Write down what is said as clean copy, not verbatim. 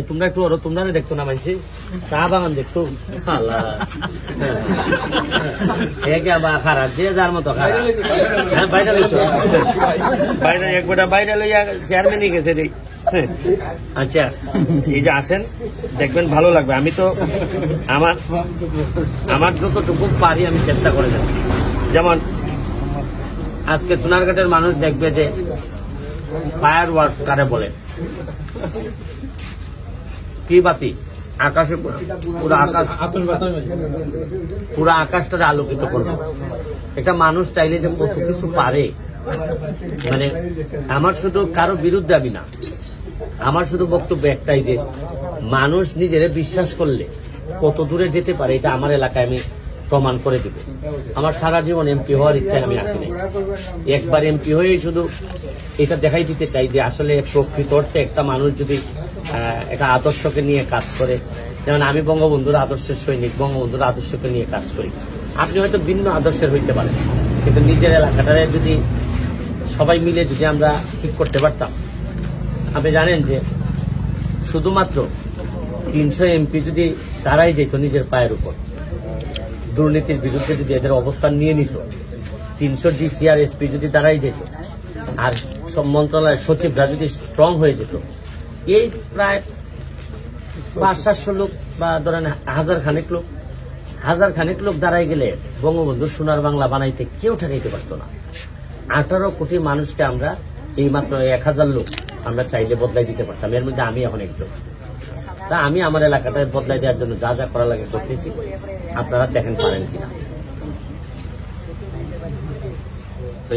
তোমরা একটু ওরা তোমরা দেখতো না মানছি চা বাগান দেখতো খারাপ যে যার মতো খারাপ বাইরে লইতো বাইরে একবারটা বাইরে লইয়া চেয়ারম্যানই গেছে রে। আচ্ছা এই যে আসেন দেখবেন ভালো লাগবে। আমি তো আমার যতটুকু পারি আমি চেষ্টা করে যাচ্ছি। যেমন আজকে সোনারঘাটের মানুষ দেখবে যে ফায়ার ওয়ার্ক কারে বলে, কি বাতি আকাশে পুরো আকাশটাকে আলোকিত করবে। একটা মানুষ চাইলে যে কত কিছু পারে, মানে আমার শুধু কারো বিরুদ্ধে আমি না, আমার শুধু বক্তব্য একটাই যে মানুষ নিজের বিশ্বাস করলে কত দূরে যেতে পারে এটা আমার এলাকায় আমি প্রমাণ করে দিব। আমার সারা জীবন এমপি হওয়ার ইচ্ছায় আমি আসিনি, একবার এমপি হয়েই শুধু এটা দেখাই দিতে চাই যে আসলে প্রকৃত অর্থে একটা মানুষ যদি একটা আদর্শকে নিয়ে কাজ করে, যেমন আমি বঙ্গবন্ধুর আদর্শের সৈনিক, বঙ্গবন্ধুর আদর্শকে নিয়ে কাজ করি। আপনি হয়তো ভিন্ন আদর্শের হইতে পারেন, কিন্তু নিজের এলাকাটারে যদি সবাই মিলে যদি আমরা ঠিক করতে পারতাম। আপনি জানেন যে শুধুমাত্র 300 এমপি যদি দাঁড়াই যেত নিজের পায়ের উপর, দুর্নীতির বিরুদ্ধে যদি এদের অবস্থান নিয়ে নিত, 300 ডিসি আর এসপি যদি দাঁড়াই যেত, আর সব মন্ত্রণালয়ের সচিবরা যদি স্ট্রং হয়ে যেত, এই প্রায় 500-700 লোক বা ধরেন হাজার খানেক লোক দাঁড়াই গেলে বঙ্গবন্ধু সোনার বাংলা বানাইতে কেউ ঠেকাইতে পারত না। 18 কোটি মানুষকে আমরা এই মাত্র 1000 লোক আমরা চাইলে বদলাই দিতে পারতাম। এর মধ্যে আমি এখন একজন। তা আমি আমার এলাকাটায় বদলাই দেওয়ার জন্য যা যা করা লাগে করতেছি, আপনারা দেখেন পারেন কিনা। তো